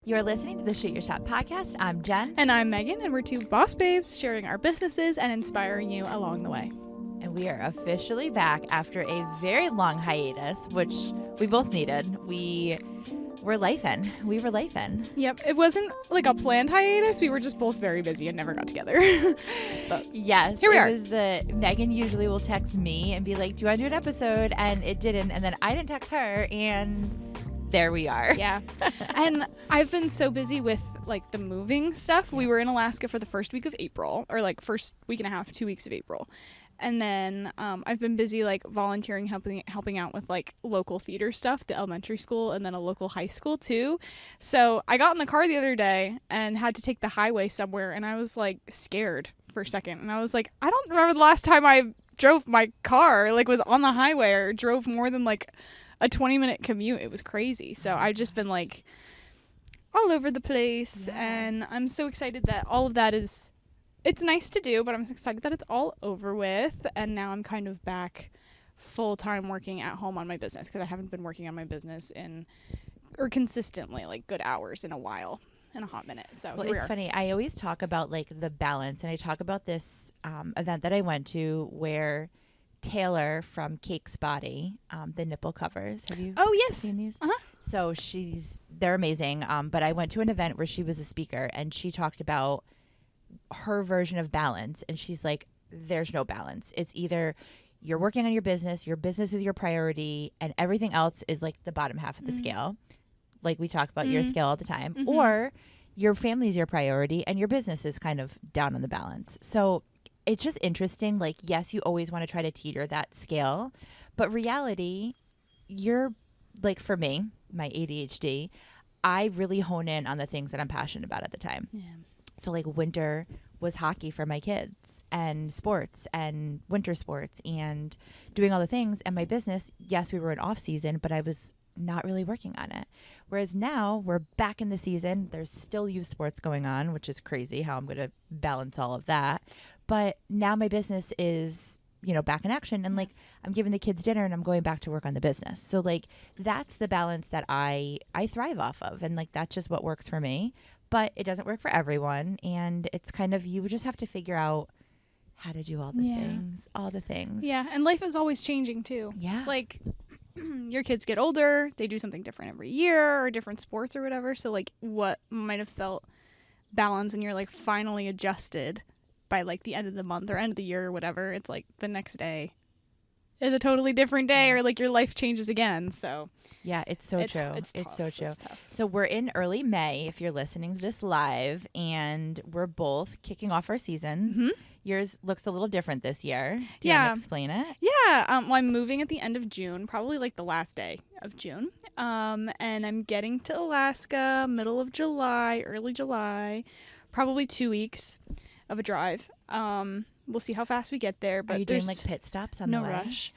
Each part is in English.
You're listening to the Shoot Your Shot podcast. I'm Jen. And I'm Megan, and we're two boss babes sharing our businesses and inspiring you along the way. And we are officially back after a very long hiatus, which we both needed. We were lifing. Yep. It wasn't like a planned hiatus. We were just both very busy and never got together. But yes, here we are. It was Megan usually will text me and be like, do you want to do an episode? And it didn't. And then I didn't text her, and there we are. Yeah. And I've been so busy with like the moving stuff. We were in Alaska for the first week of April, or like first week and a half, 2 weeks of April. And then I've been busy like volunteering, helping out with like local theater stuff, the elementary school and then a local high school too. So I got in the car the other day and had to take the highway somewhere, and I was like scared for a second. And I was like, I don't remember the last time I drove my car, like was on the highway or drove more than like a 20-minute commute. It was crazy. So I've just been like all over the place. Yes. And I'm so excited that all of that is, it's nice to do, but I'm excited that it's all over with. And now I'm kind of back full-time working at home on my business, because I haven't been working on my business consistently like good hours in a while, in a hot minute. So well, it's funny. I always talk about like the balance, and I talk about this event that I went to where Taylor from Cake's Body, the nipple covers. Have you seen these? Uh-huh. So they're amazing. But I went to an event where she was a speaker, and she talked about her version of balance. And she's like, there's no balance. It's either you're working on your business is your priority, and everything else is like the bottom half of the scale. Like we talk about your scale all the time. Mm-hmm. Or your family is your priority and your business is kind of down on the balance. So it's just interesting. Like, yes, you always want to try to teeter that scale, but reality, you're like, for me, my ADHD, I really hone in on the things that I'm passionate about at the time. Yeah. So like winter was hockey for my kids, and sports and winter sports and doing all the things. And my business, yes, we were in off season, but I was not really working on it. Whereas now we're back in the season. There's still youth sports going on, which is crazy how I'm going to balance all of that. But now my business is, back in action, and like I'm giving the kids dinner and I'm going back to work on the business. So like that's the balance that I thrive off of. And like that's just what works for me. But it doesn't work for everyone. And it's kind of, you just have to figure out how to do all the things. Yeah. And life is always changing too. Yeah. Like your kids get older, they do something different every year, or different sports or whatever. So like what might have felt balanced, and you're like finally adjusted by like the end of the month or end of the year or whatever, it's like the next day is a totally different day, or like your life changes again. So yeah, it's so true. It's so true. It's tough. So we're in early May if you're listening to this live, and we're both kicking off our seasons. Mm-hmm. Yours looks a little different this year. Do you want to explain it? Yeah. Well, I'm moving at the end of June, probably like the last day of June. And I'm getting to Alaska middle of July, early July, probably 2 weeks of a drive. We'll see how fast we get there. But are you doing like pit stops on the way? No rush.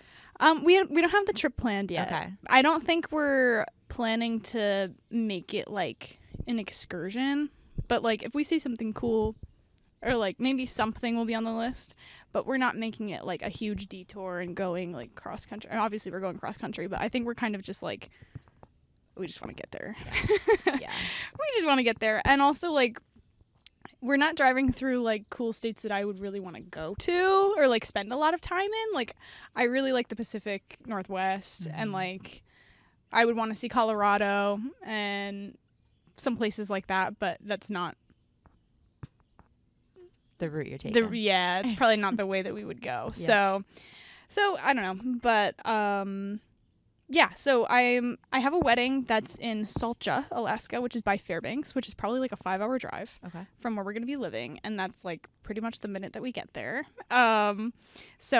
We don't have the trip planned yet. Okay. I don't think we're planning to make it like an excursion, but like if we see something cool, or like maybe something will be on the list, but we're not making it like a huge detour and going like cross country. And obviously we're going cross country, but I think we're kind of just like, we just want to get there. Yeah. We just want to get there. And also like, we're not driving through like cool states that I would really want to go to or like spend a lot of time in. Like I really like the Pacific Northwest, and like I would want to see Colorado and some places like that, but that's not the route you're taking. It's probably not the way that we would go. Yeah. So I don't know, but so I have a wedding that's in Saltja, Alaska, which is by Fairbanks, which is probably like a 5-hour drive from where we're going to be living, and that's like pretty much the minute that we get there. So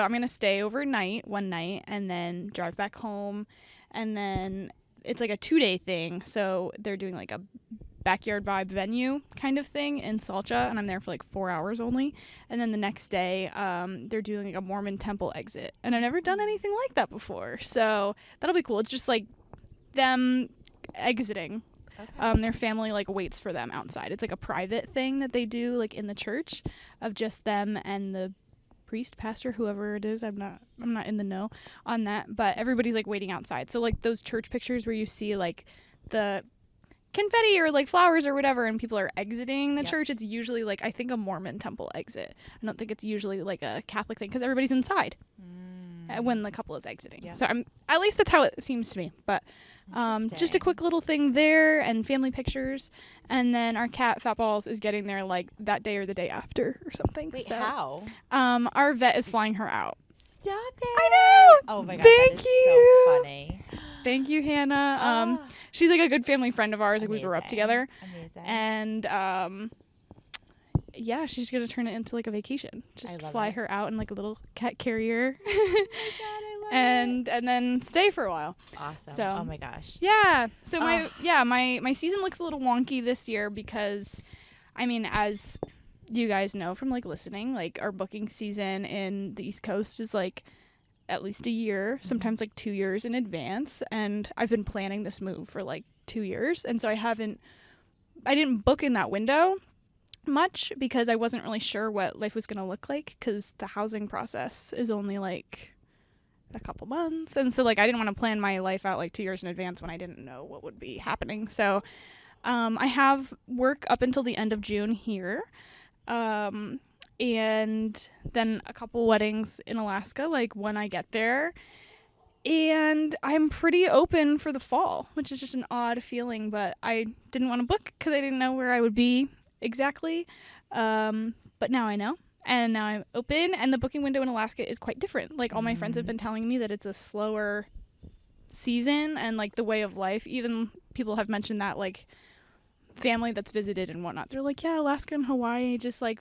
I'm going to stay overnight one night and then drive back home, and then it's like a 2-day thing. So they're doing like a backyard vibe venue kind of thing in Saltja, and I'm there for like 4 hours only. And then the next day they're doing like a Mormon temple exit, and I've never done anything like that before, so that'll be cool. It's just like them exiting. Their family like waits for them outside. It's like a private thing that they do like in the church, of just them and the priest, pastor, whoever it is. I'm not in the know on that, but everybody's like waiting outside. So like those church pictures where you see like the confetti or like flowers or whatever and people are exiting the Yep. church, it's usually like I think a Mormon temple exit. I don't think it's usually like a Catholic thing because everybody's inside when the couple is exiting. Yep. So at least that's how it seems to me. But just a Interesting. quick little thing there and family pictures, and then our cat Fat Balls is getting there like that day or the day after or something. Wait, so how? our vet is flying her out. Stop it. I know. Oh my god. Thank that is you. So funny. Thank you, Hannah. Ah, She's like a good family friend of ours. Like we grew up amazing. together. Amazing. And yeah, she's gonna turn it into like a vacation. Just love fly it. her out in like a little cat carrier, Oh my god, I love and then stay for a while. it. Awesome. so- Oh my gosh. Yeah. So Ugh. my season looks a little wonky this year because, I mean, as you guys know from like listening, like our booking season in the East Coast is like at least a year, sometimes like 2 years in advance, and I've been planning this move for like 2 years, and so I didn't book in that window much because I wasn't really sure what life was going to look like because the housing process is only like a couple months, and so like I didn't want to plan my life out like 2 years in advance when I didn't know what would be happening. So I have work up until the end of June here, and then a couple weddings in Alaska like when I get there, and I'm pretty open for the fall, which is just an odd feeling, but I didn't want to book because I didn't know where I would be exactly, but now I know, and now I'm open, and the booking window in Alaska is quite different. Like all my friends have been telling me that it's a slower season and like the way of life. Even people have mentioned that, like family that's visited and whatnot, they're like, yeah, Alaska and Hawaii just like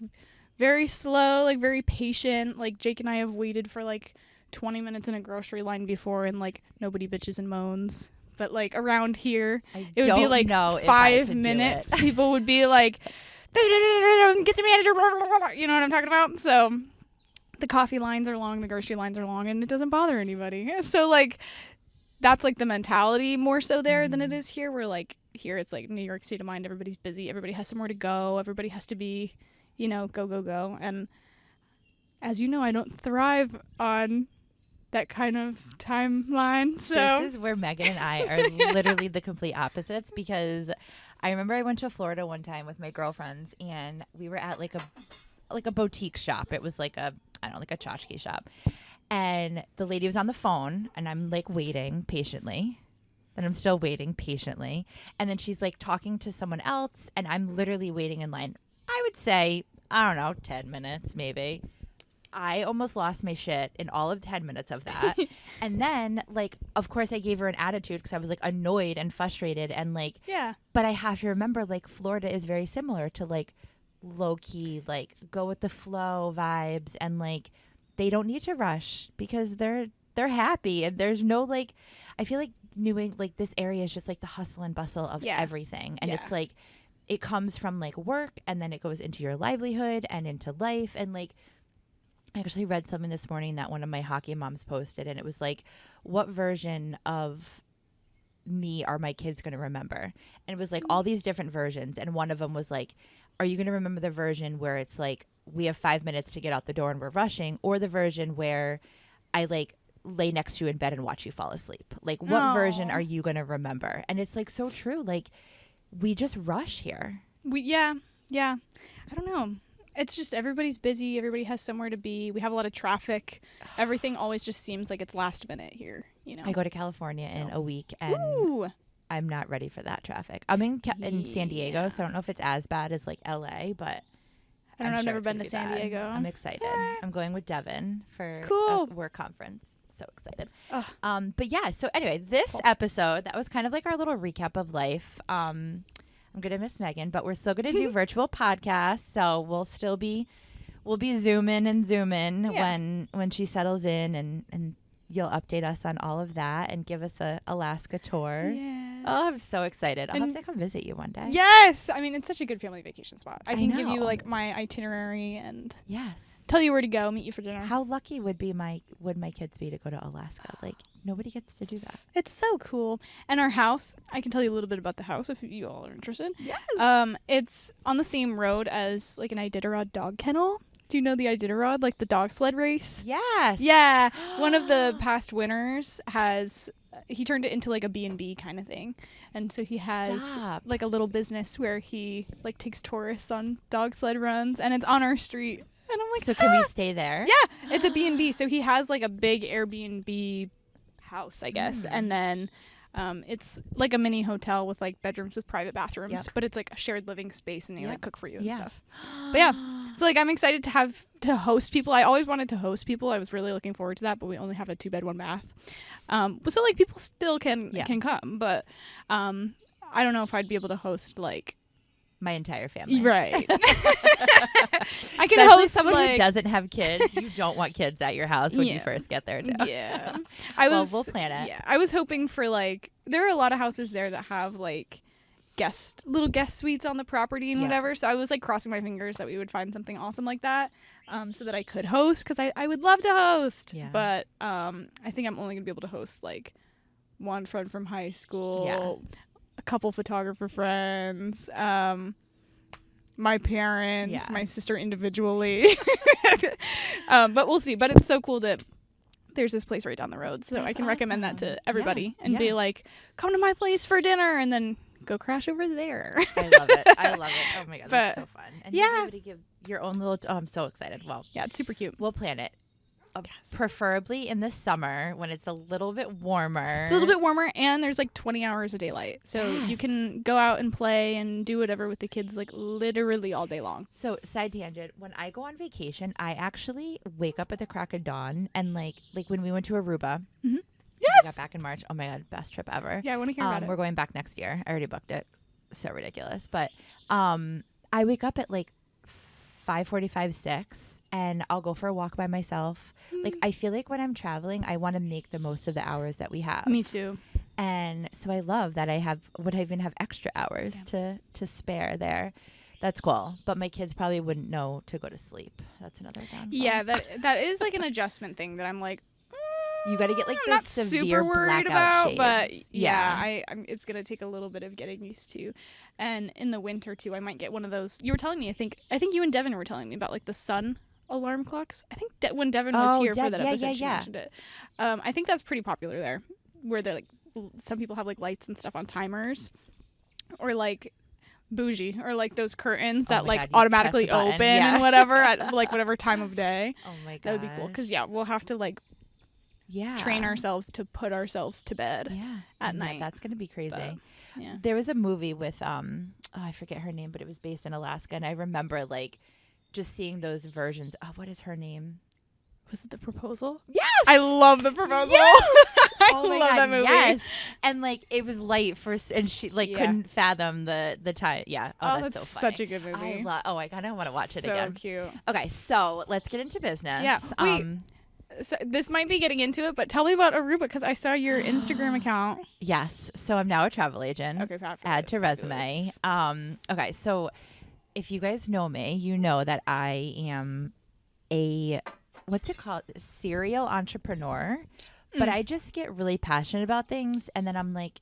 very slow, like very patient. Like Jake and I have waited for like 20 minutes in a grocery line before, and like nobody bitches and moans. But like around here, it would be like know if I 5 could do minutes. it. People would be like, get the manager, blah, blah, blah. You know what I'm talking about? So the coffee lines are long, the grocery lines are long, and it doesn't bother anybody. So like that's like the mentality more so there than it is here, where like here it's like New York state of mind. Everybody's busy. Everybody has somewhere to go. Everybody has to be, you know, go, go, go. And as you know, I don't thrive on that kind of timeline. So This is where Megan and I are literally the complete opposites, because I remember I went to Florida one time with my girlfriends, and we were at like a boutique shop. It was like a tchotchke shop. And the lady was on the phone, and I'm like waiting patiently. And I'm still waiting patiently. And then she's like talking to someone else, and I'm literally waiting in line. I would say, I don't know, 10 minutes maybe. I almost lost my shit in all of 10 minutes of that. And then, like, of course I gave her an attitude because I was like annoyed and frustrated and like, yeah. but I have to remember, like, Florida is very similar to like low key, like go with the flow vibes, and like they don't need to rush because they're happy, and there's no like, I feel like New England, like this area is just like the hustle and bustle of Yeah. everything. And Yeah. it's like, it comes from like work, and then it goes into your livelihood and into life. And like, I actually read something this morning that one of my hockey moms posted, and it was like, what version of me are my kids going to remember? And it was like all these different versions. And one of them was like, are you going to remember the version where it's like, we have 5 minutes to get out the door and we're rushing, or the version where I like lay next to you in bed and watch you fall asleep? Like, what version Aw. are you going to remember? And it's like so true. Like, we just rush here. Yeah. I don't know. It's just everybody's busy. Everybody has somewhere to be. We have a lot of traffic. Everything always just seems like it's last minute here. You know. I go to California in a week, and Ooh. I'm not ready for that traffic. I'm in San Diego, Yeah. so I don't know if it's as bad as like LA, but I don't know. I've sure never it's been gonna to be San bad. Diego. I'm excited. I'm going with Devin for Cool. a work conference. So excited. Ugh. But yeah, so anyway, this Cool. episode, that was kind of like our little recap of life. I'm gonna miss Megan, but we're still gonna do virtual podcasts, so we'll be zooming and zooming when she settles in, and you'll update us on all of that and give us a Alaska tour. Yes. Oh, I'm so excited. I'll have And- to come visit you one day. Yes. I mean, it's such a good family vacation spot. I I can give you know. like my itinerary and Yes. tell you where to go, meet you for dinner. How lucky would my kids be to go to Alaska? Like, nobody gets to do that. It's so cool. And our house, I can tell you a little bit about the house if you all are interested. Yes. It's on the same road as like an Iditarod dog kennel. Do you know the Iditarod, like the dog sled race? Yes. Yeah. One of the past winners has he turned it into like a B&B kind of thing. And so he has Stop. like a little business where he like takes tourists on dog sled runs, and it's on our street. And I'm like, So can we stay there? yeah, it's a B&B. So he has like a big Airbnb house, I guess. And then it's like a mini hotel with like bedrooms with private bathrooms, Yep. but it's like a shared living space, and they like cook for you and Yeah. stuff. But yeah, so like I'm excited to host people. I always wanted to host people. I was really looking forward to that, but we only have a 2-bed 1-bath. So like people still can come, but I don't know if I'd be able to host like My entire family. right. I can Especially host someone like, who doesn't have kids. You don't want kids at your house when you Yeah. first get there, too. Yeah. We'll plan it. Yeah. I was hoping for like there are a lot of houses there that have like little guest suites on the property and Yeah. whatever. So I was like crossing my fingers that we would find something awesome like that. So that I could host, because I would love to host. Yeah. But I think I'm only gonna be able to host like one friend from high school, a couple photographer friends, my parents, my sister individually. But we'll see. But it's so cool that there's this place right down the road, so That's I can recommend that awesome. to everybody Yeah. and be like, come to my place for dinner, and then go crash over there. I love it. I love it. Oh my God, that's But, so fun. And yeah. you'll be able to give your own little. Oh, I'm so excited. Well, Yeah, it's super cute. we'll plan it. Preferably in the summer when it's a little bit warmer. It's a little bit warmer, and there's like 20 hours of daylight, so you Yes. can go out and play and do whatever with the kids like literally all day long. So, side tangent, when I go on vacation, I actually wake up at the crack of dawn, and like when we went to Aruba. Mhm. We Yes. got back in March. Oh my God, best trip ever. Yeah, I want to hear about it. We're going back next year. I already booked it. So ridiculous. But I wake up at like 5:45, 6, and I'll go for a walk by myself. Like, I feel like when I'm traveling, I want to make the most of the hours that we have. Me too. And so I love that I even have extra hours to spare there. That's cool. But my kids probably wouldn't know to go to sleep. That's another downfall. Yeah, that is like an adjustment thing that I'm like, You got to get like I'm the not severe super worried blackout about, shades. but yeah, it's gonna take a little bit of getting used to. And in the winter too, I might get one of those. You were telling me, I think you and Devin were telling me about like the sun alarm clocks. I think when Devin was here for that episode, she mentioned it. I think that's pretty popular there, where they're like some people have like lights and stuff on timers, or like bougie, or like those curtains that my like God, you press automatically the button. open Yeah. and whatever at like whatever time of day. Oh my God. That would be cool, because we'll have to like train ourselves to put ourselves to bed at night. That's gonna be crazy. But, yeah. There was a movie with I forget her name, but it was based in Alaska, and I remember like just seeing those versions. Oh, what is her name? Was it The Proposal? Yes, I love The Proposal. Yes! I oh my love God, that movie. Yes, and like it was light and she like Yeah. couldn't fathom the time. Yeah. Oh, that's so funny. such a good movie. I kind of want to watch it so again. cute. Okay, so let's get into business. Yeah. Wait. So this might be getting into it, but tell me about Aruba, because I saw your Instagram account. Yes. So I'm now a travel agent. Okay, fabulous. Add to resume. Okay, so if you guys know me, you know that I am a what's it called? Serial entrepreneur. But I just get really passionate about things, and then I'm like,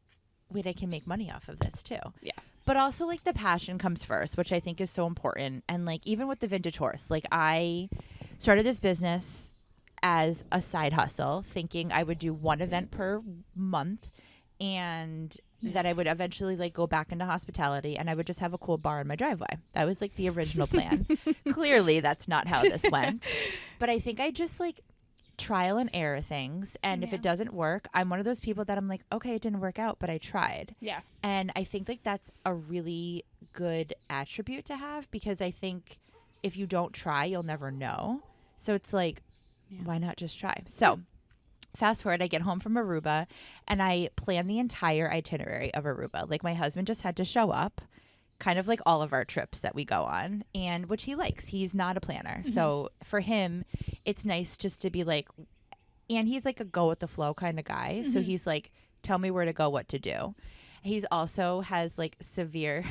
wait, I can make money off of this too. Yeah. But also like the passion comes first, which I think is so important. And like even with the vintage horse, like I started this business as a side hustle, thinking I would do one event per month, and that I would eventually like go back into hospitality, and I would just have a cool bar in my driveway. That was like the original plan. Clearly that's not how this went. But I think I just like trial and error things, and if it doesn't work, I'm one of those people that I'm like, okay, it didn't work out, but I tried. Yeah. And I think like that's a really good attribute to have, because I think if you don't try, you'll never know. So it's like, why not just try? So fast forward, I get home from Aruba, and I plan the entire itinerary of Aruba. Like my husband just had to show up, kind of like all of our trips that we go on, and which he likes. He's not a planner. So for him, it's nice just to be like, and he's like a go with the flow kind of guy. So he's like, tell me where to go, what to do. He's also has like severe,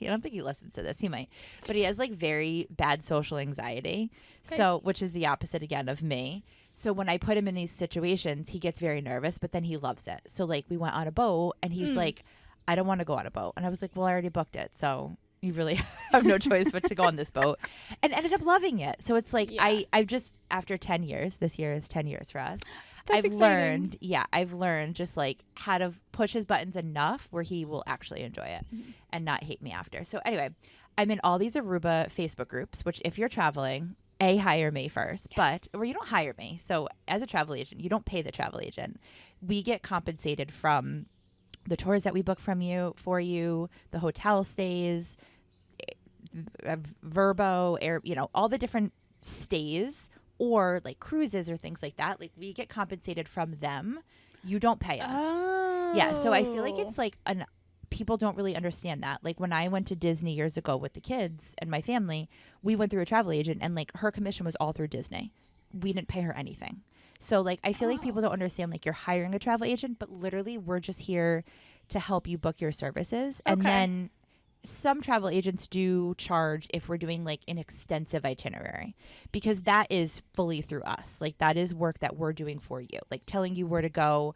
I don't think he listens to this. He might, but he has like very bad social anxiety. Okay. So, which is the opposite again of me. So when I put him in these situations, he gets very nervous, but then he loves it. So like we went on a boat, and he's like, I don't want to go on a boat. And I was like, well, I already booked it. So you really have no choice but to go on this boat, and ended up loving it. So it's like, I've just, after 10 years, this year is 10 years for us. That's I've exciting. learned just like how to push his buttons enough where he will actually enjoy it and not hate me after. So anyway, I'm in all these Aruba Facebook groups, which if you're traveling, hire me first, or you don't hire me. So as a travel agent, you don't pay the travel agent. We get compensated from the tours that we book for you, the hotel stays, Verbo, air, all the different stays or like cruises or things like that. Like we get compensated from them. You don't pay us. Oh. Yeah. So I feel like it's like people don't really understand that. Like when I went to Disney years ago with the kids and my family, we went through a travel agent and like her commission was all through Disney. We didn't pay her anything. So like I feel like people don't understand like you're hiring a travel agent, but literally we're just here to help you book your services. And then some travel agents do charge if we're doing like an extensive itinerary, because that is fully through us. Like that is work that we're doing for you, like telling you where to go,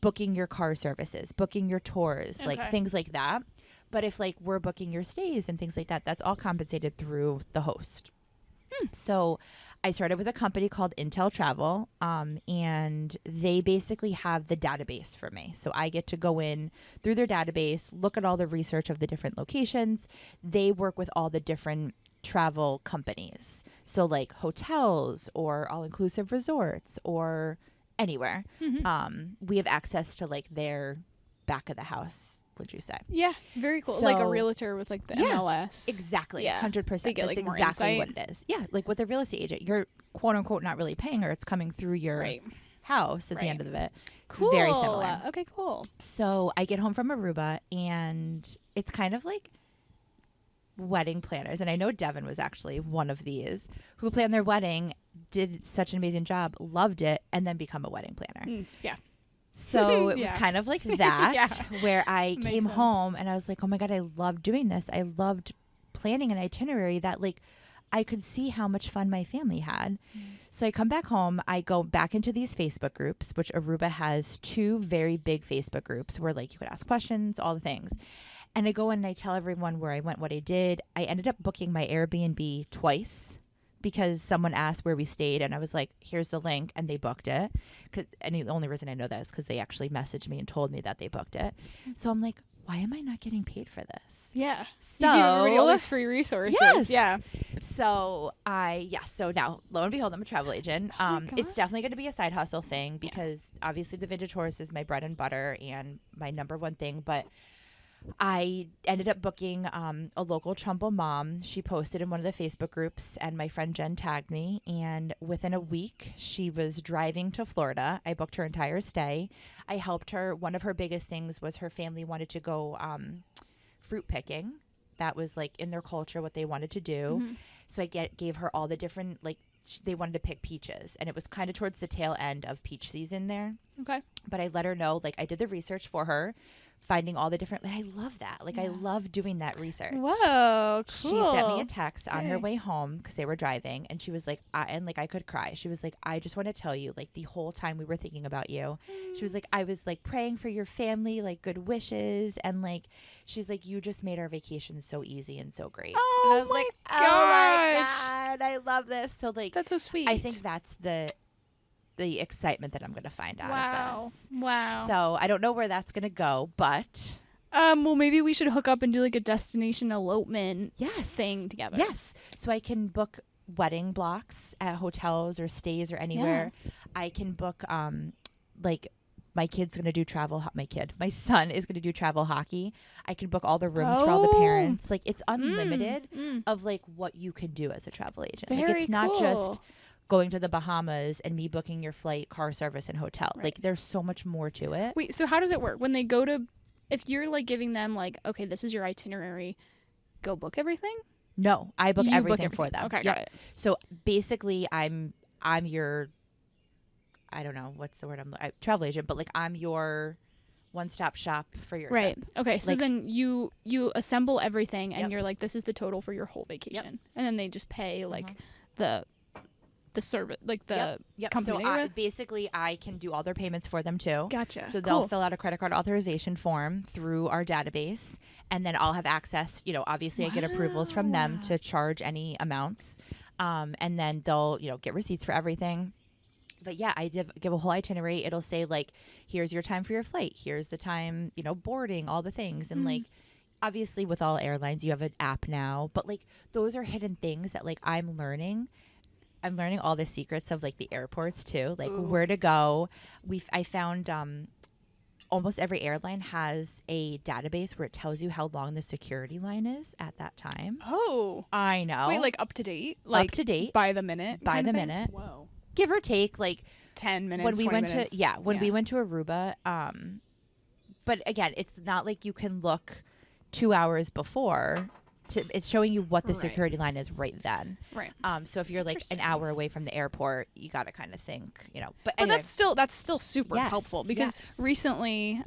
booking your car services, booking your tours, like things like that. But if like we're booking your stays and things like that, that's all compensated through the host. So I started with a company called Intel Travel, and they basically have the database for me. So I get to go in through their database, look at all the research of the different locations. They work with all the different travel companies. So like hotels or all-inclusive resorts or anywhere. We have access to like their back of the house, would you say? Yeah, very cool. So, like a realtor with like the MLS. Exactly. Yeah. 100%. They get, That's like, more exactly insight. what it is. Yeah. Like with a real estate agent, you're quote unquote not really paying her. It's coming through your house at the end of it. Cool. Very similar. Okay, cool. So I get home from Aruba and it's kind of like wedding planners. And I know Devin was actually one of these who planned their wedding, did such an amazing job, loved it, and then become a wedding planner. Yeah. So it was kind of like that, where I came sense. home and I was like, oh my God, I love doing this. I loved planning an itinerary that like I could see how much fun my family had. So I come back home, I go back into these Facebook groups, which Aruba has 2 very big Facebook groups where like you could ask questions, all the things. And I go in and I tell everyone where I went, what I did. I ended up booking my Airbnb twice because someone asked where we stayed and I was like, here's the link, and they booked it. And the only reason I know that is because they actually messaged me and told me that they booked it. So I'm like, why am I not getting paid for this? Yeah. So you give everybody all these free resources. Yes. Yeah. So so now lo and behold, I'm a travel agent. It's definitely going to be a side hustle thing because obviously the vintage horse is my bread and butter and my number one thing. But I ended up booking a local Trumbull mom. She posted in one of the Facebook groups and my friend Jen tagged me. And within a week, she was driving to Florida. I booked her entire stay. I helped her. One of her biggest things was her family wanted to go fruit picking. That was like in their culture what they wanted to do. So I gave her all the different, like they wanted to pick peaches. And it was kind of towards the tail end of peach season there. Okay. But I let her know, like I did the research for her, finding all the different, and I love that. Like I love doing that research. Whoa, cool. She sent me a text on her way home because they were driving, and she was like, I could cry. She was like, I just want to tell you, like the whole time we were thinking about you. She was like, I was like praying for your family, like good wishes, and like she's like, you just made our vacation so easy and so great. Oh, and I was my like, gosh. oh my God, I love this. So like, that's so sweet. I think that's the excitement that I'm going to find out of this. Wow. So I don't know where that's going to go, but well, maybe we should hook up and do like a destination elopement Yes. thing together. yes. So I can book wedding blocks at hotels or stays or anywhere. I can book like my kid's going to do my son is going to do travel hockey. I can book all the rooms for all the parents. Like it's unlimited of like what you can do as a travel agent. Like Very it's not cool. just going to the Bahamas and me booking your flight, car service, and hotel. Right. Like there's so much more to it. Wait, so how does it work when they go to? If you're like giving them like, okay, this is your itinerary, go book everything. No, I book You everything for them. Okay, got it. So basically, I'm your, I don't know what's the word travel agent, but like I'm your one-stop shop for your Right. trip. Okay. So Like- then you assemble everything and Yep. you're like, this is the total for your whole vacation, and then they just pay like the service, like the Yep. company. So basically, I can do all their payments for them too. Gotcha. So they'll fill out a credit card authorization form through our database, and then I'll have access. Obviously, I get approvals from them to charge any amounts, and then they'll get receipts for everything. But yeah, I give a whole itinerary. It'll say like, here's your time for your flight. Here's the time, boarding, all the things. And like, obviously with all airlines, you have an app now, but like those are hidden things that like I'm learning. I'm learning all the secrets of like the airports too, like where to go. I found almost every airline has a database where it tells you how long the security line is at that time. Oh, I know. wait, like up to date, like up to date by the minute, by kind the of thing? minute. Whoa, Give or take like 10 minutes. When we 20 went minutes. we went to Aruba, but again, it's not like you can look 2 hours before. It's showing you what the security line is right then. Right. So if you're like an hour away from the airport, you got to kind of think, But anyway, anyway. that's still super helpful because recently,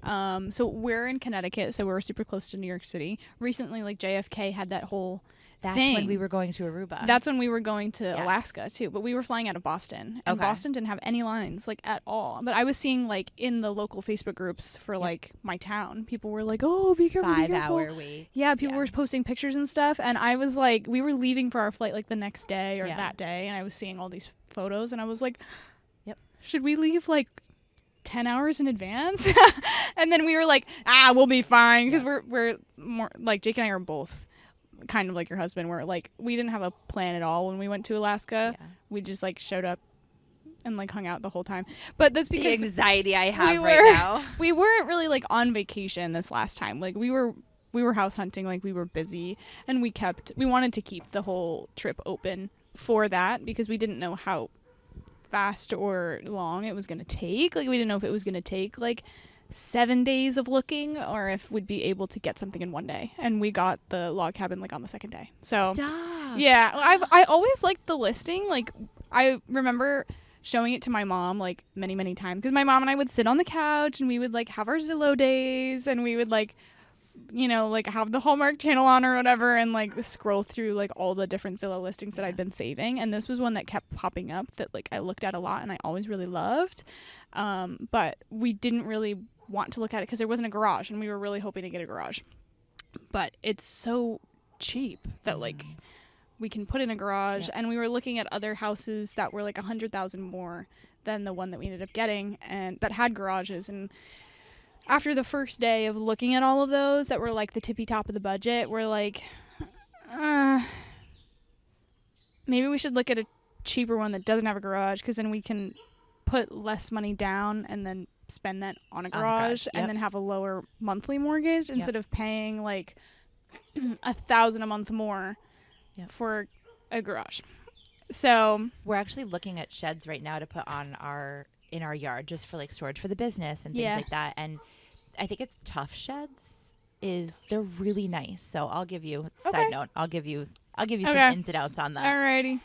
so we're in Connecticut, so we're super close to New York City. Recently, like JFK had that whole That's thing. when we were going to Aruba. That's when we were going to Alaska too, but we were flying out of Boston, and Okay. Boston didn't have any lines like at all. But I was seeing like in the local Facebook groups for like my town, people were like, "Oh, be careful, be careful." 5 hour wait. Yeah, people were posting pictures and stuff, and I was like, we were leaving for our flight like the next day or that day, and I was seeing all these photos, and I was like, "Yep, should we leave like 10 hours in advance?" And then we were like, we'll be fine because we're more like Jake and I are both kind of like your husband, where like we didn't have a plan at all when we went to Alaska. We just like showed up and like hung out the whole time. But that's because the anxiety I have right now. We weren't really like on vacation this last time. Like we were house hunting, like we were busy, and we wanted to keep the whole trip open for that because we didn't know how fast or long it was going to take. Like we didn't know if it was going to take like 7 days of looking or if we'd be able to get something in one day. And we got the log cabin like on the second day. So Stop. Yeah, I always liked the listing. Like I remember showing it to my mom like many times because my mom and I would sit on the couch and we would like have our Zillow days and we would like like have the Hallmark Channel on or whatever and like scroll through like all the different Zillow listings that I'd been saving, and this was one that kept popping up that like I looked at a lot and I always really loved, but we didn't really want to look at it because there wasn't a garage and we were really hoping to get a garage, but it's so cheap that like we can put in a garage. And we were looking at other houses that were like 100,000 more than the one that we ended up getting and that had garages. And after the first day of looking at all of those that were like the tippy top of the budget, we're like, maybe we should look at a cheaper one that doesn't have a garage because then we can put less money down and then spend that on a garage and then have a lower monthly mortgage instead of paying like $1,000 a month more for a garage. So we're actually looking at sheds right now to put on in our yard just for like storage for the business and things like that. And I think it's Tough Sheds they're really nice. So I'll give you side note. I'll give you some ins and outs on that. Alrighty.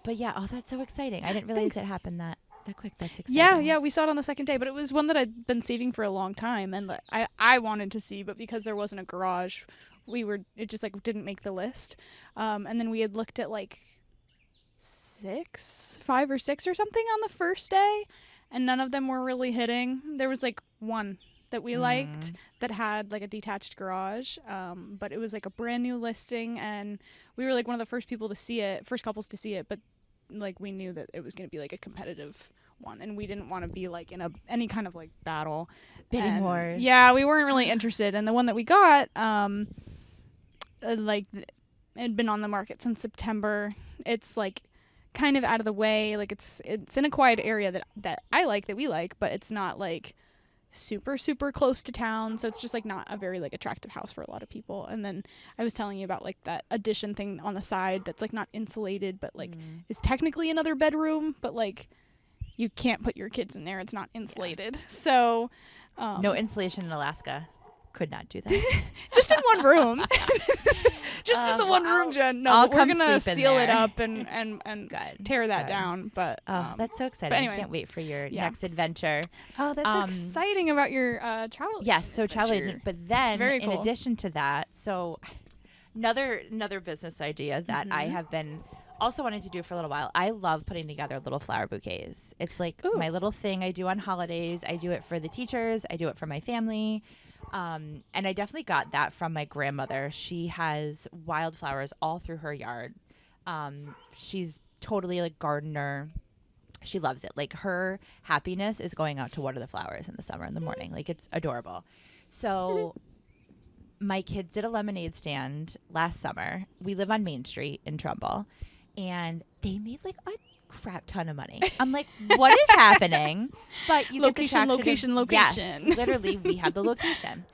But yeah, that's so exciting. I didn't realize it happened that quick. That's exciting. Yeah, we saw it on the second day, but it was one that I'd been saving for a long time and I wanted to see, but because there wasn't a garage, it just like didn't make the list. And then we had looked at like 5 or 6 or something on the first day, and none of them were really hitting. There was like one that we liked that had like a detached garage, but it was like a brand new listing, and we were like one of the first couples to see it, but like we knew that it was going to be like a competitive one, and we didn't want to be like in any kind of like bidding wars. Yeah, we weren't really interested. And the one that we got, it had been on the market since September. It's like kind of out of the way, like it's in a quiet area that I like, that we like, but it's not like super close to town, so it's just like not a very like attractive house for a lot of people. And then I was telling you about like that addition thing on the side that's like not insulated but like is technically another bedroom, but like you can't put your kids in there, it's not insulated. So no insulation in Alaska. Could not do that. Just in one room. Just in the one room, Jen. No, we're gonna seal it up and tear that down. But that's so exciting. Anyway, I can't wait for your next adventure. Oh, that's so exciting about your travel. Yes, so travel agent. But then Very in cool. addition to that, so another business idea that I have been also wanting to do for a little while. I love putting together little flower bouquets. It's like my little thing I do on holidays. I do it for the teachers. I do it for my family. And I definitely got that from my grandmother. She has wildflowers all through her yard. She's totally like gardener. She loves it. Like her happiness is going out to water the flowers in the summer in the morning. Like it's adorable. So my kids did a lemonade stand last summer. We live on Main Street in Trumbull, and they made like a crap ton of money. I'm like, what is happening? But you Location, get the location, location. location. Yes, literally, we have the location.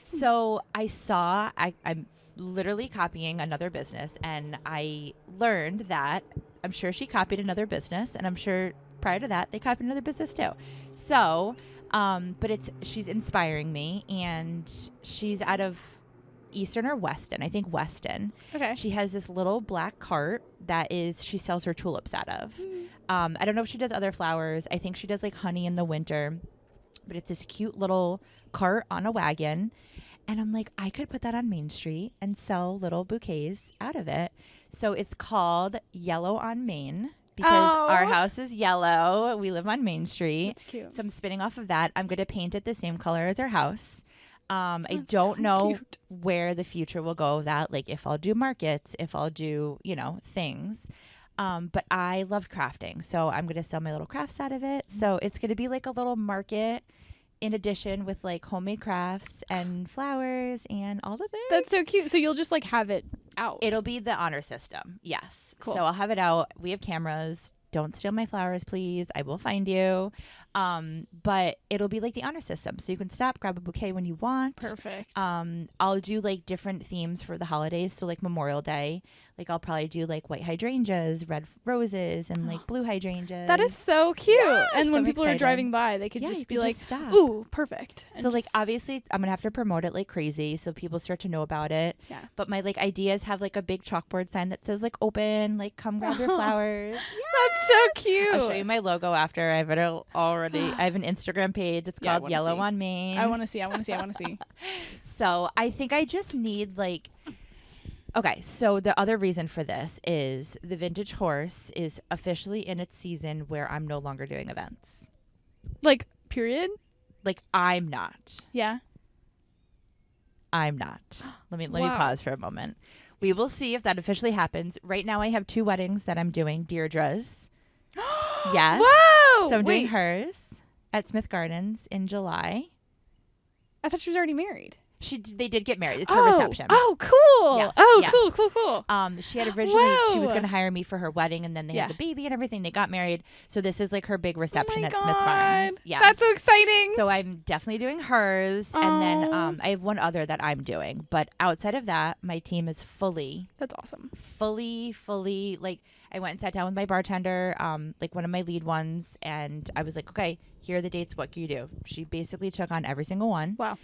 So I'm literally copying another business, and I learned that I'm sure she copied another business, and I'm sure prior to that they copied another business too. So, but she's inspiring me, and she's out of Easton or Weston. I think Weston. Okay. She has this little black cart she sells her tulips out of. I don't know if she does other flowers. I think she does like honey in the winter, but it's this cute little cart on a wagon. And I'm like, I could put that on Main Street and sell little bouquets out of it. So it's called Yellow on Main because our house is yellow. We live on Main Street. That's cute. So I'm spinning off of that. I'm going to paint it the same color as our house. I That's don't so know cute. where the future will go with that. Like if I'll do markets, if I'll do, things. But I love crafting. So I'm going to sell my little crafts out of it. So it's going to be like a little market in addition with like homemade crafts and flowers and all the things. That's so cute. So you'll just like have it out. It'll be the honor system. Yes. Cool. So I'll have it out. We have cameras. Don't steal my flowers, please. I will find you. But it'll be like the honor system. So you can stop, grab a bouquet when you want. Perfect. I'll do like different themes for the holidays. So like Memorial Day, like I'll probably do like white hydrangeas, red roses, and like blue hydrangeas. That is so cute. Yes, and when I'm people are excited. driving by, they could Yeah, just you be could like, just stop. ooh, perfect. So And like just- obviously I'm gonna have to promote it like crazy so people start to know about it. Yeah. But my like ideas have like a big chalkboard sign that says like open, like come grab your flowers. That's so cute. I'll show you my logo after. I have an Instagram page. It's Yeah, I called wanna Yellow see. on Main. I want to see. So I think I just need like. Okay, so the other reason for this is the vintage horse is officially in its season where I'm no longer doing events. Like, period? Like I'm not. Yeah. I'm not. Let me Wow. pause for a moment. We will see if that officially happens. Right now I have 2 weddings that I'm doing. Deirdre's. Yes. Whoa! So I'm doing Wait, hers at Smith Gardens in July. I thought she was already married. They did get married. It's her reception. Oh, cool. Yes, Oh, yes. cool. She had originally she was Whoa. going to hire me for her wedding, and then they Yeah. had the baby and everything. They got married, so this is like her big reception oh my at God. Smith Farms. Yeah, That's so exciting. so I'm definitely doing hers, and then Aw. I have one other that I'm doing. But outside of that, my team is fully That's awesome. like I went and sat down with my bartender, like one of my lead ones, and I was like, okay, here are the dates. What can you do? She basically took on every single one. Wow.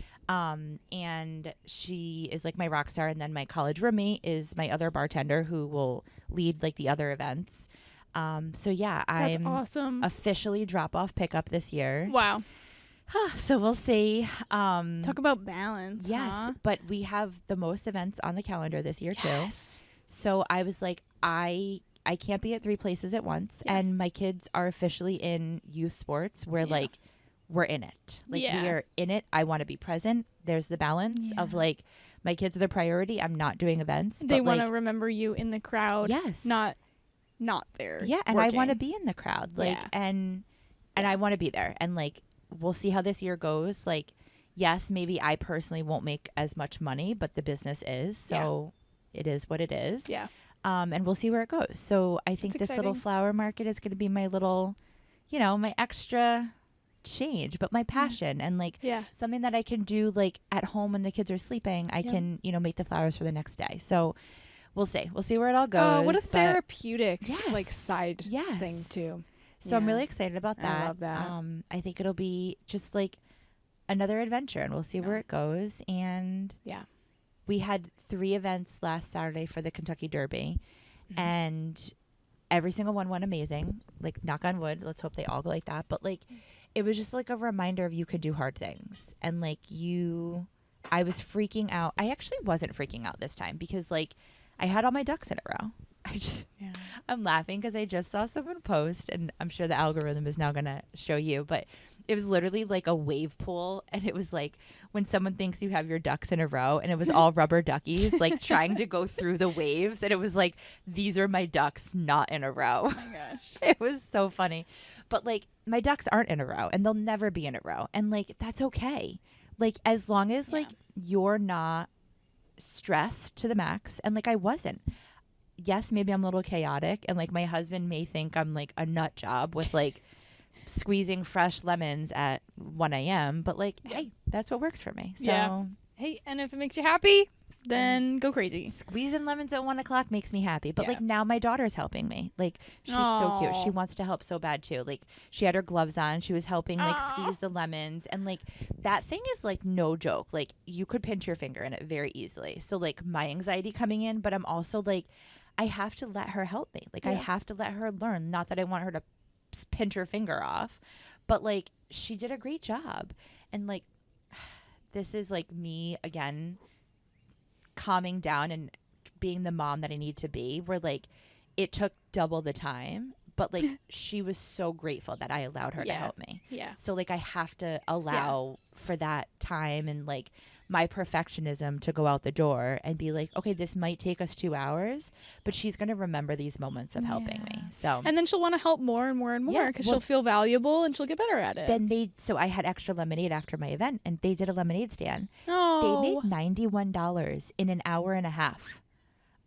And she is like my rock star, and then my college roommate is my other bartender who will lead like the other events. So yeah, That's I'm awesome. officially drop off pickup this year. Wow. So we'll see. Talk about balance. Yes, huh? but we have the most events on the calendar this year too. Yes. So I was like, I can't be at 3 places at once, Yeah. and my kids are officially in youth sports where Yeah. like we're in it. Like Yeah. we are in it. I want to be present. There's the balance of Yeah. like my kids are the priority. I'm not doing events. They but, want to like, remember you in the crowd. yes, Not there. yeah, and I want to working. be in the crowd. Like Yeah. and I want to be there. And like we'll see how this year goes. Like yes, maybe I personally won't make as much money, but the business is. So it is what it is. Yeah. And we'll see where it goes. So I think That's this little exciting. flower market is going to be my little, my extra change, but my passion and like Yeah. something that I can do like at home when the kids are sleeping. I Yeah. can, make the flowers for the next day. So we'll see. We'll see where it all goes. What a but- therapeutic like Yes. side Yes. thing too. So I'm Yeah. really excited about I that. love that. I think it'll be just like another adventure, and we'll see where Yeah. it goes. And Yeah. we had 3 events last Saturday for the Kentucky Derby, Mhm. and every single one went amazing. Like, knock on wood. Let's hope they all go like that. But like, it was just like a reminder of you can do hard things, and like I was freaking out. I actually wasn't freaking out this time because like I had all my ducks in a row. Yeah. I'm laughing because I just saw someone post, and I'm sure the algorithm is now going to show you, but it was literally like a wave pool, and it was like when someone thinks you have your ducks in a row, and it was all rubber duckies like trying to go through the waves, and it was like, these are my ducks not in a row. Oh my gosh. It was so funny. But like my ducks aren't in a row, and they'll never be in a row, and like that's okay. Like as long as like you're not stressed to the max, and like I wasn't. Yes, maybe I'm a little chaotic, and like my husband may think I'm like a nut job with like squeezing fresh lemons at 1 a.m. But like, hey, that's what works for me. So hey, and if it makes you happy, then go crazy. Squeezing lemons at 1 o'clock makes me happy. But like now my daughter's helping me. Like she's so cute. She wants to help so bad too. Like she had her gloves on. She was helping like squeeze the lemons. And like that thing is like no joke. Like you could pinch your finger in it very easily. So like my anxiety coming in, but I'm also like, I have to let her help me. Like I have to let her learn. Not that I want her to pinch her finger off, but like she did a great job. And like this is like me again calming down and being the mom that I need to be, where like it took double the time, but like she was so grateful that I allowed her to help me. So like I have to allow for that time and like my perfectionism to go out the door and be like, okay, this might take us 2 hours, but she's going to remember these moments of helping me. So, and then she'll want to help more and more and more because she'll feel valuable and she'll get better at it. Then so I had extra lemonade after my event, and they did a lemonade stand. Oh. They made $91 in an hour and a half.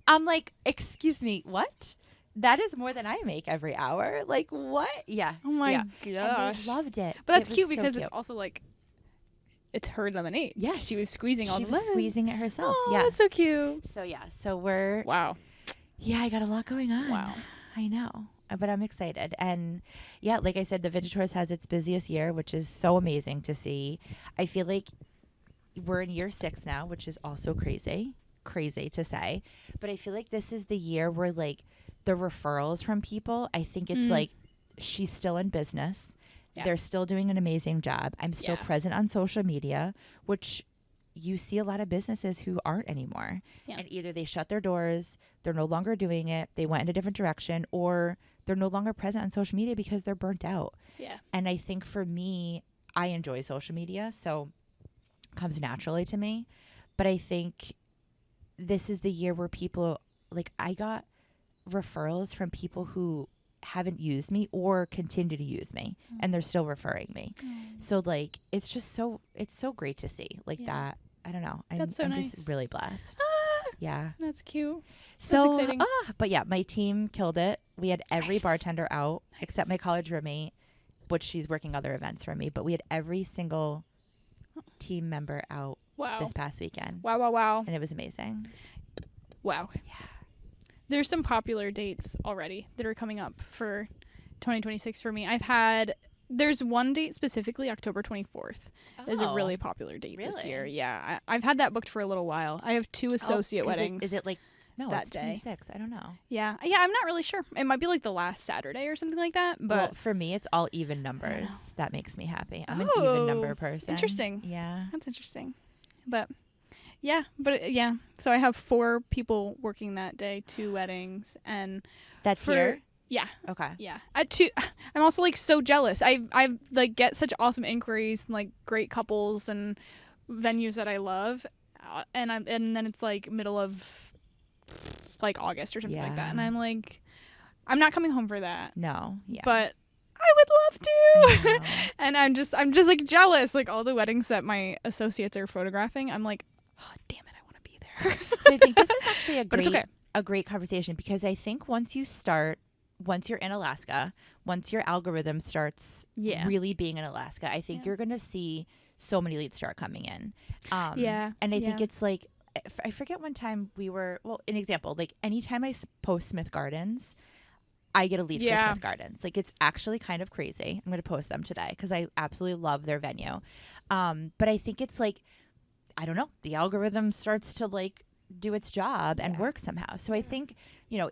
I'm like, excuse me, what? That is more than I make every hour. Like, what? Yeah. Oh my gosh. And they loved it. But that's It was cute so because cute. it's also like, it's her lemonade. Yes. She was squeezing all the She was lemons. squeezing it herself. Oh, Yeah. that's so cute. So yeah. So we're. Wow. Yeah, I got a lot going on. Wow. I know. But I'm excited. And yeah, like I said, the Vintage Horse has its busiest year, which is so amazing to see. I feel like we're in year 6 now, which is also crazy to say. But I feel like this is the year where like the referrals from people, I think it's like she's still in business. Yeah. They're still doing an amazing job. I'm still present on social media, which you see a lot of businesses who aren't anymore. Yeah. And either they shut their doors, they're no longer doing it, they went in a different direction, or they're no longer present on social media because they're burnt out. Yeah. And I think for me, I enjoy social media, so it comes naturally to me. But I think this is the year where people, like I got referrals from people who haven't used me or continue to use me, and they're still referring me. So like it's so great to see like that. I don't know. I'm nice. just really blessed. Yeah. That's cute. So that's exciting. But yeah, my team killed it. We had every bartender out except my college roommate, which she's working other events for me, but we had every single team member out this past weekend. Wow. And it was amazing. Wow. Yeah. There's some popular dates already that are coming up for 2026 for me. There's one date specifically, October 24th. Is a really popular date this year. Yeah. I've had that booked for a little while. I have 2 associate weddings. Is it like, no, that it's day? 26. I don't know. Yeah, I'm not really sure. It might be like the last Saturday or something like that. But well, for me, it's all even numbers. That makes me happy. I'm an even number person. Interesting. Yeah. That's interesting. But yeah. So I have 4 people working that day, 2 weddings, and that's here. Yeah. Okay. Yeah. At 2, I'm also like so jealous. I like get such awesome inquiries and like great couples and venues that I love, and then it's like middle of like August or something like that, and I'm like, I'm not coming home for that. No. Yeah. But I would love to. And I'm just like jealous. Like all the weddings that my associates are photographing, I'm like, oh damn it, I want to be there. So I think this is actually but it's okay. A great conversation, because I think once you're in Alaska, once your algorithm starts really being in Alaska, I think you're going to see so many leads start coming in. And I think it's like, I forget one time an example, like anytime I post Smith Gardens, I get a lead for Smith Gardens. Like it's actually kind of crazy. I'm going to post them today because I absolutely love their venue. But I think it's like, I don't know, the algorithm starts to like do its job and work somehow. So I think,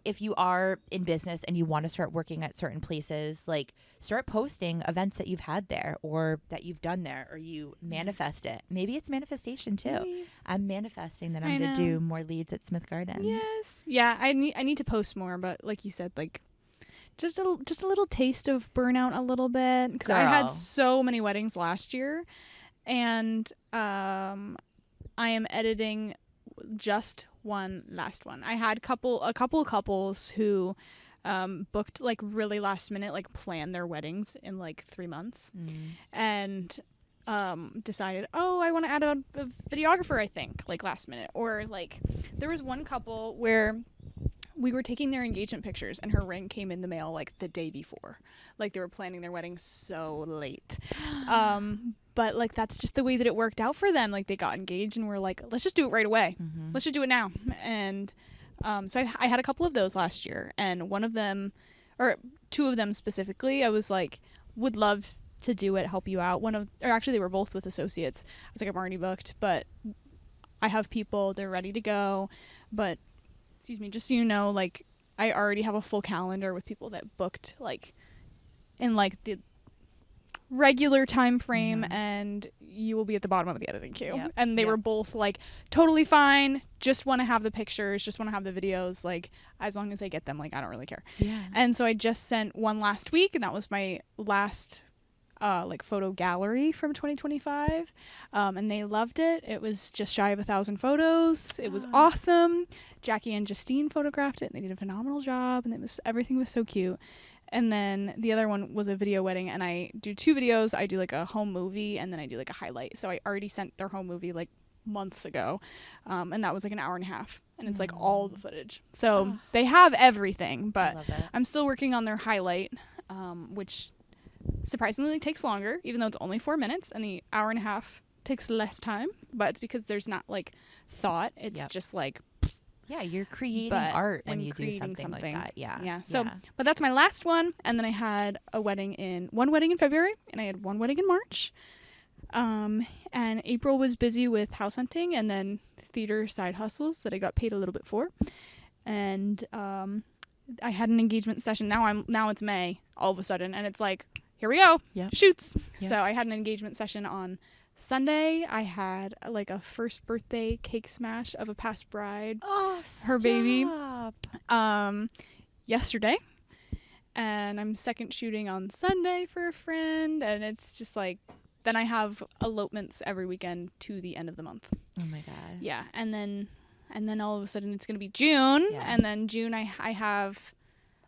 if you are in business and you want to start working at certain places, like start posting events that you've had there or that you've done there, or you manifest it. Maybe it's manifestation too. Maybe. I'm manifesting that I'm going to do more leads at Smith Gardens. Yes. Yeah. I need to post more, but like you said, like just a little taste of burnout a little bit, because I had Girl. so many weddings last year, and I am editing just one last one. I had a couple couples who booked like really last minute, like planned their weddings in like 3 months, and decided, oh, I want to add a videographer, I think, like last minute. Or like there was one couple where we were taking their engagement pictures and her ring came in the mail like the day before. Like they were planning their wedding so late. But like that's just the way that it worked out for them. Like they got engaged and we're like, let's just do it right away. Let's just do it now. And so I had a couple of those last year, and one of them, or two of them specifically, I was like, would love to do it, help you out. Or actually they were both with associates. I was like, I'm already booked, but I have people, they're ready to go. But excuse me, just so you know, like I already have a full calendar with people that booked like in like the regular time frame, and you will be at the bottom of the editing queue. Yep. And they were both like totally fine, just want to have the pictures, just want to have the videos, like as long as I get them, like I don't really care. And so I just sent one last week, and that was my last like photo gallery from 2025, and they loved it. It was just shy of 1,000 photos. It was awesome. Jackie and Justine photographed it, and they did a phenomenal job, and everything was so cute. And then the other one was a video wedding, and I do 2 videos. I do like a home movie, and then I do like a highlight. So I already sent their home movie like months ago, and that was like an hour and a half, and it's like all the footage. So they have everything, but I'm still working on their highlight, which surprisingly takes longer, even though it's only 4 minutes, and the hour and a half takes less time. But it's because there's not like thought. It's just like, yeah, you're creating art when you do something like that. Yeah. So, but that's my last one. And then I had one wedding in February, and I had one wedding in March. And April was busy with house hunting and then theater side hustles that I got paid a little bit for. And I had an engagement session. Now it's May all of a sudden, and it's like, here we go. Shoots. So I had an engagement session on Sunday. I had like a first birthday cake smash of a past bride, her baby, yesterday, and I'm second shooting on Sunday for a friend, and it's just like, then I have elopements every weekend to the end of the month. Oh my god. Yeah. And then all of a sudden it's gonna be June, and then June I have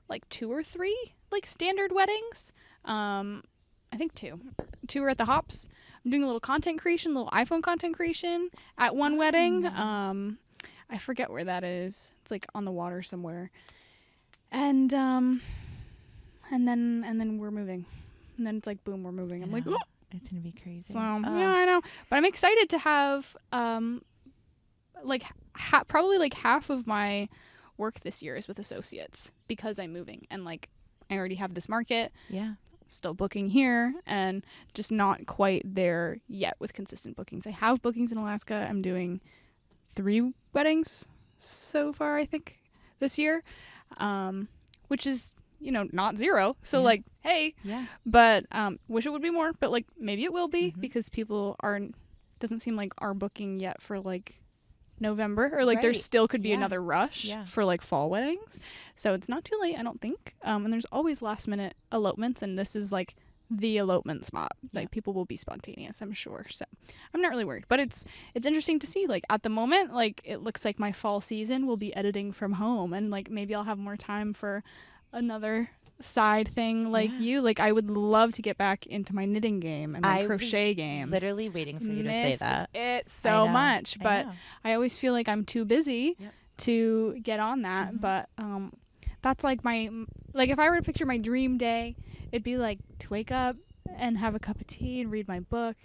like 2 or 3 like standard weddings. I think 2 are at the Hops. I'm doing a little content creation, little iPhone content creation at one wedding. I forget where that is. It's like on the water somewhere. And then we're moving. And then it's like, boom, we're moving. I'm like, oh, it's gonna be crazy. So yeah, I know. But I'm excited to have like probably like half of my work this year is with associates, because I'm moving, and like I already have this market. Still booking here, and just not quite there yet with consistent bookings. I have bookings in Alaska. I'm doing 3 weddings so far, I think, this year, which is, you know, not 0. So like, hey, but wish it would be more, but like maybe it will be, because people doesn't seem like are booking yet for like November, or like there still could be another rush for like fall weddings. So it's not too late, I don't think. And there's always last minute elopements, and this is like the elopement spot. Like people will be spontaneous, I'm sure. So I'm not really worried, but it's interesting to see, like at the moment, like it looks like my fall season will be editing from home, and like maybe I'll have more time for another side thing like you. Like I would love to get back into my knitting game and my crochet game. Literally waiting for you to say that. It so much, but I always feel like I'm too busy to get on that. But that's like if I were to picture my dream day, it'd be like to wake up and have a cup of tea and read my book,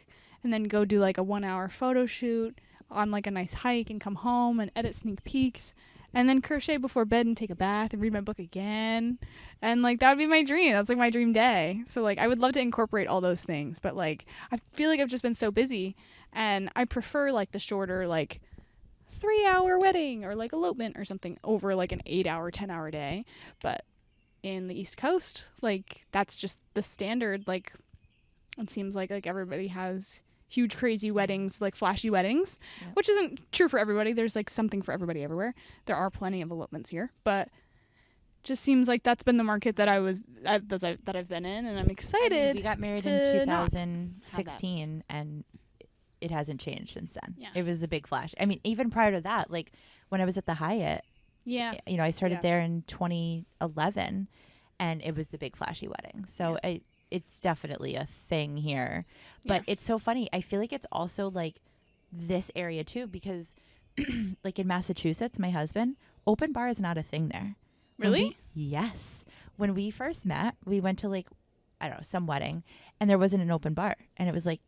and then go do like a 1-hour photo shoot on like a nice hike, and come home and edit sneak peeks, and then crochet before bed and take a bath and read my book again. And like that would be my dream. That's like my dream day. So like I would love to incorporate all those things, but like I feel like I've just been so busy, and I prefer like the shorter like 3-hour wedding or like elopement or something over like an 8-hour 10-hour day. But in the East Coast, like that's just the standard. Like it seems like everybody has huge crazy weddings, like flashy weddings, which isn't true for everybody. There's like something for everybody everywhere. There are plenty of elopements here, but just seems like that's been the market that that I've been in, and I'm excited. We got married in 2016, and it hasn't changed since then. Yeah. It was a big flash. I mean, even prior to that, like when I was at the Hyatt, Yeah. you know, I started there in 2011, and it was the big flashy wedding. So it's definitely a thing here. But it's so funny. I feel like it's also like this area too, because like in Massachusetts, my husband, open bar is not a thing there. Really? Yes. When we first met, we went to like, I don't know, some wedding, and there wasn't an open bar. And it was like,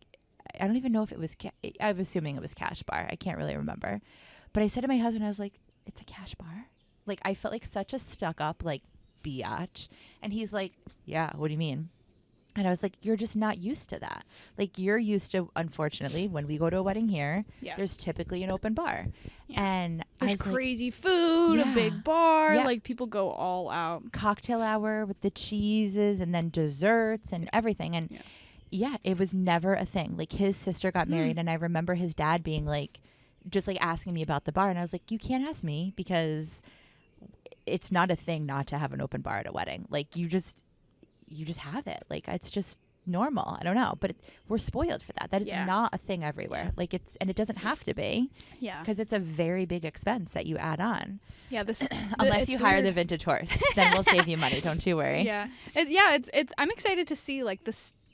I don't even know if it was, I'm assuming it was cash bar. I can't really remember. But I said to my husband, I was like, it's a cash bar? Like, I felt like such a stuck up, like, biatch. And he's like, yeah, what do you mean? And I was like, you're just not used to that. Like, you're used to, unfortunately, when we go to a wedding here, there's typically an open bar. Yeah. And there's crazy food, a big bar. Yeah. Like, people go all out. Cocktail hour with the cheeses and then desserts and everything. And it was never a thing. Like, his sister got married, and I remember his dad being like, just like asking me about the bar. And I was like, you can't ask me because it's not a thing not to have an open bar at a wedding. Like, you just have it. Like, it's just normal. I don't know, but we're spoiled for that. That is not a thing everywhere. Like, and it doesn't have to be. Yeah. Because it's a very big expense that you add on. Yeah. Unless you hire the vintage horse, then we'll save you money. Don't you worry. Yeah. I'm excited to see like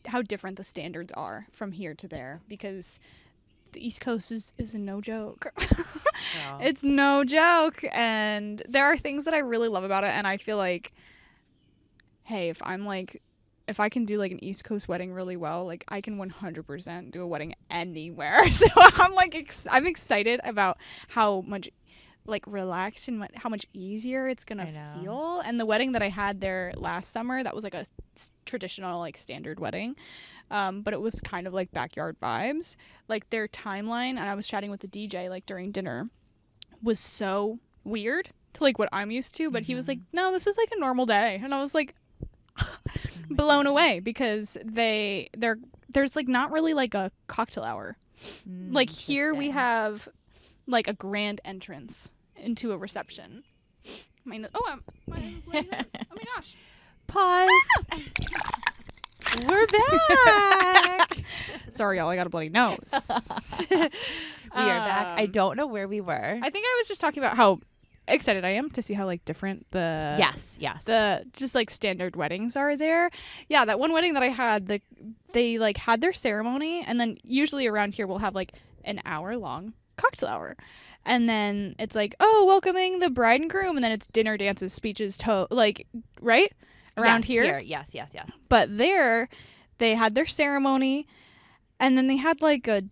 how different the standards are from here to there, because the East Coast is no joke. It's no joke. And there are things that I really love about it. And I feel like, hey, if I can do like an East Coast wedding really well, like I can 100% do a wedding anywhere. So I'm like, I'm excited about how much like relaxed and how much easier it's going to feel. And the wedding that I had there last summer, that was like a traditional like standard wedding. But it was kind of like backyard vibes. Like their timeline, and I was chatting with the DJ like during dinner, was so weird to like what I'm used to. But he was like, no, this is like a normal day. And I was like, blown away, because there's like not really like a cocktail hour. Like here we have like a grand entrance into a reception. My gosh. Pause. We're back. Sorry, y'all. I got a bloody nose. We are back. I don't know where we were. I think I was just talking about how excited I am to see how like different the just like standard weddings are there. Yeah, that one wedding that I had, they like had their ceremony, and then usually around here we'll have like an hour long cocktail hour, and then it's like, oh, welcoming the bride and groom, and then it's dinner, dances, speeches, like right around here. Yes. But there they had their ceremony, and then they had like a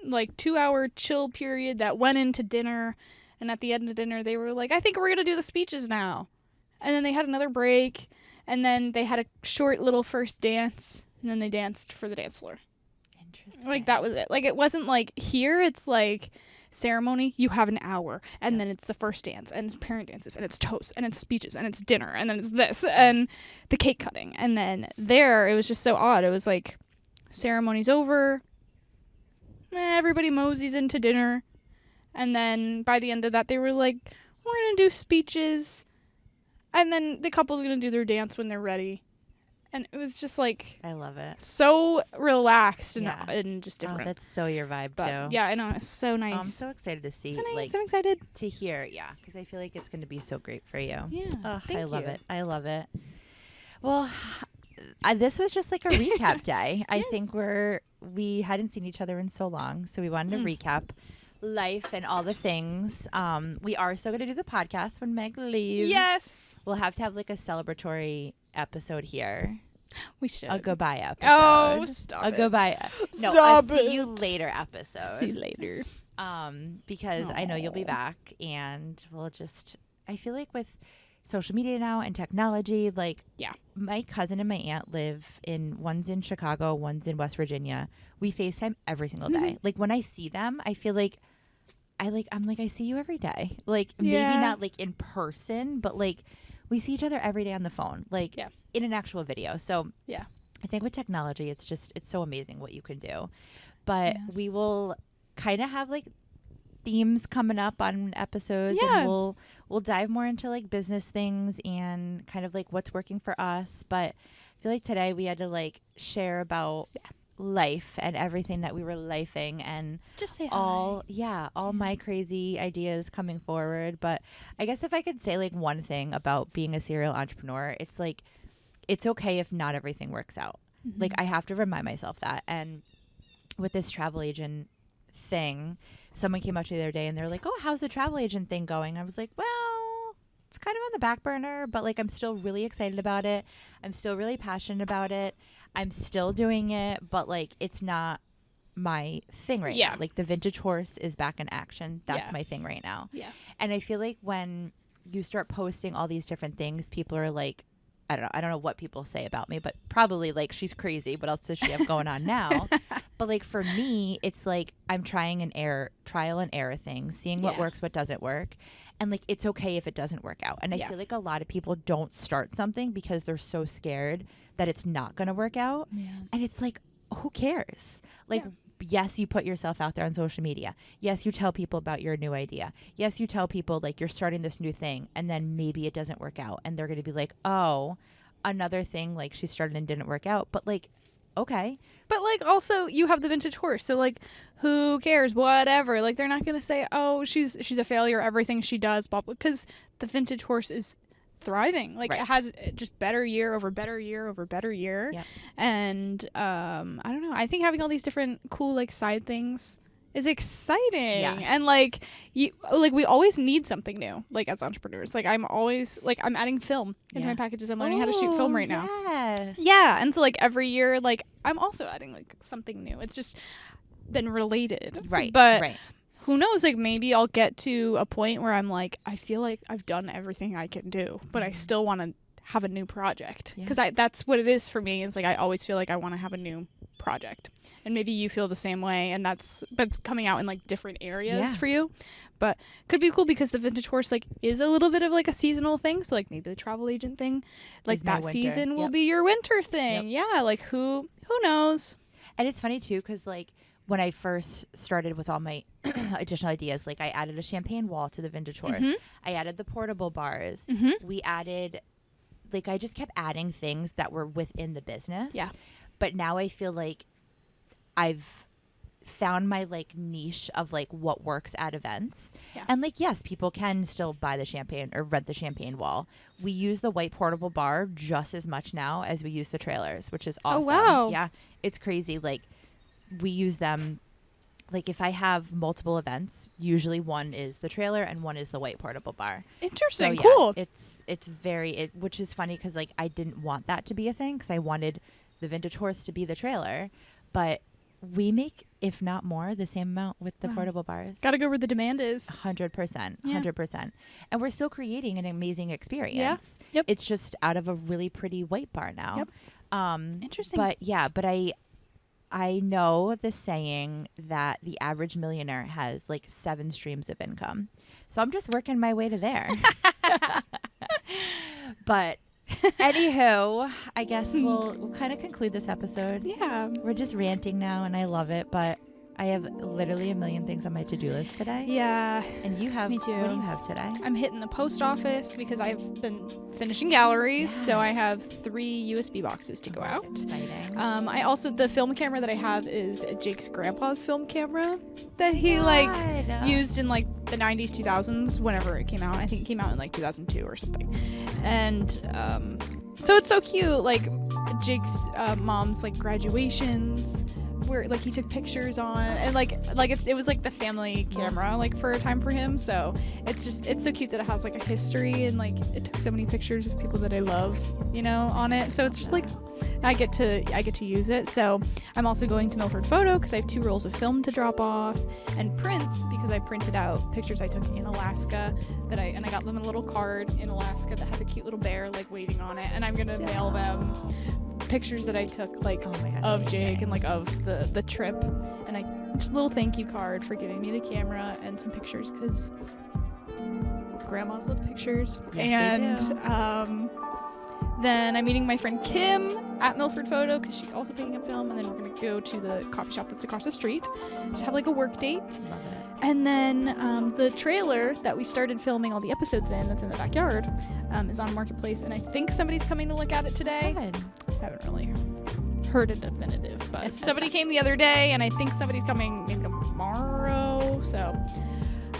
2-hour chill period that went into dinner. And at the end of dinner, they were like, I think we're going to do the speeches now. And then they had another break. And then they had a short little first dance. And then they danced for the dance floor. Interesting. Like, that was it. Like, it wasn't like here, it's like ceremony, you have an hour. And then it's the first dance. And it's parent dances. And it's toast. And it's speeches. And it's dinner. And then it's this. And the cake cutting. And then there, it was just so odd. It was like, ceremony's over. Everybody moseys into dinner. And then by the end of that, they were like, we're going to do speeches. And then the couple's going to do their dance when they're ready. And it was just like, I love it. So relaxed and just different. Oh, that's so your vibe, too. Yeah, I know. It's so nice. I'm so excited to see. So nice. Like, I'm excited. To hear, because I feel like it's going to be so great for you. Yeah. I love it. I love it. Well, this was just like a recap day. I think we hadn't seen each other in so long. So we wanted to recap life and all the things. We are still going to do the podcast when Meg leaves. Yes. We'll have to have like a celebratory episode here. We should. A goodbye episode. Oh, stop it. A goodbye. Stop a see you later episode. See you later. Because I know you'll be back, and we'll just, I feel like with social media now and technology, like my cousin and my aunt live one's in Chicago, one's in West Virginia. We FaceTime every single day. Like when I see them, I feel like I see you every day. Like maybe not like in person, but like we see each other every day on the phone, like in an actual video. So I think with technology, it's so amazing what you can do. But we will kind of have like themes coming up on episodes, and we'll dive more into like business things and kind of like what's working for us. But I feel like today we had to like share about life and everything that we were lifing and Just say all hi. my crazy ideas coming forward. But I guess if I could say like one thing about being a serial entrepreneur, it's like it's okay if not everything works out. Like I have to remind myself that. And with this travel agent thing, someone came up to me the other day and they're like, "Oh, how's the travel agent thing going?" I was like, "Well, it's kind of on the back burner, but like I'm still really excited about it. I'm still really passionate about it. I'm still doing it, but like it's not my thing right now. Like the vintage horse is back in action. That's my thing right now." Yeah. And I feel like when you start posting all these different things, people are like, I don't know what people say about me, but probably like, she's crazy. What else does she have going on now? But like for me, it's like I'm trying trial and error things, seeing what works, what doesn't work. And like, it's okay if it doesn't work out. And I feel like a lot of people don't start something because they're so scared that it's not going to work out. Yeah. And it's like, who cares? Like, yes, you put yourself out there on social media. Yes, you tell people about your new idea. Yes, you tell people like you're starting this new thing, and then maybe it doesn't work out. And they're going to be like, oh, another thing like she started and didn't work out. But like, okay. But like also you have the vintage horse, so like who cares? Whatever. Like they're not gonna say, "Oh, she's a failure. Everything she does," blah blah. Because the vintage horse is thriving. Like it has just better year over better year over better year. Yep. And I don't know. I think having all these different cool like side things is exciting. Yes. And like we always need something new, like as entrepreneurs. Like I'm always like I'm adding film into my packages. I'm learning how to shoot film right now. Yeah. And so like every year, like I'm also adding like something new. It's just been related. Right. But who knows, like maybe I'll get to a point where I'm like, I feel like I've done everything I can do, but I still want to have a new project. Because that's what it is for me. It's like I always feel like I want to have a new project. And maybe you feel the same way, and but it's coming out in like different areas for you. But could be cool because the vintage horse like is a little bit of like a seasonal thing. So like maybe the travel agent thing, like that season will be your winter thing. Yeah, like who knows? And it's funny too because like when I first started with all my additional ideas, like I added a champagne wall to the vintage horse. I added the portable bars. We added, like I just kept adding things that were within the business. Yeah. But now I feel like I've found my like niche of like what works at events. And like, yes, people can still buy the champagne or rent the champagne wall. We use the white portable bar just as much now as we use the trailers, which is awesome. Oh, wow. Yeah. It's crazy. Like we use them. Like if I have multiple events, usually one is the trailer and one is the white portable bar. Interesting. So, cool. It's very, which is funny because like I didn't want that to be a thing because I wanted the vintage horse to be the trailer, but we make, if not more, the same amount with the portable bars. Gotta go where the demand is. 100%. 100%. And we're still creating an amazing experience. Yeah. Yep. It's just out of a really pretty white bar now. Yep. Interesting. But yeah, but I know the saying that the average millionaire has like 7 streams of income. So I'm just working my way to there. But anywho, I guess we'll kind of conclude this episode. Yeah. We're just ranting now and I love it, but I have literally a million things on my to-do list today. Yeah. And you have, me too. What do you have today? I'm hitting the post office because I've been finishing galleries. Yes. So I have 3 USB boxes to go out. Exciting. I also, the film camera that I have is Jake's grandpa's film camera that he used in like the 90s, 2000s, whenever it came out. I think it came out in like 2002 or something. And so it's so cute. Like Jake's mom's like graduations, where like he took pictures on, and like it was like the family camera like for a time for him. So it's so cute that it has like a history, and like it took so many pictures of people that I love, you know, on it. So it's just like I get to use it. So I'm also going to Milford Photo because I have 2 rolls of film to drop off, and prints because I printed out pictures I took in Alaska that I got them in a little card in Alaska that has a cute little bear like waving on it, and I'm gonna mail them pictures that I took like of Jake and like of the trip, and just a little thank you card for giving me the camera and some pictures because grandmas love pictures. Yes, and then I'm meeting my friend Kim at Milford Photo because she's also picking up film, and then we're gonna go to the coffee shop that's across the street, just have like a work date. Love it. And then the trailer that we started filming all the episodes in, that's in the backyard, is on Marketplace, and I think somebody's coming to look at it today. Good. I haven't really heard a definitive, but somebody came the other day, and I think somebody's coming maybe tomorrow, so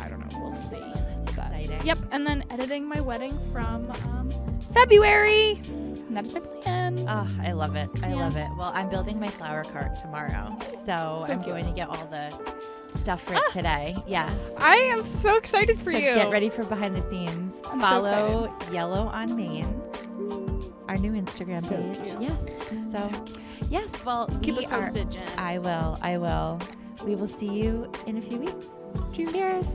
I don't know. We'll see. That's exciting. Yep, and then editing my wedding from February. And that is my plan. Oh, I love it. I Yeah. love it. Well, I'm building my flower cart tomorrow, so I'm cute. going to get all the stuff for it today. Yes. I am so excited for So you. get ready for behind the scenes. I'm so Follow Yellow on Maine, our new Instagram So page. cute. Yes. So, yes. Well, Keep we us are. posted, Jen. I will. We will see you in a few weeks. Cheers.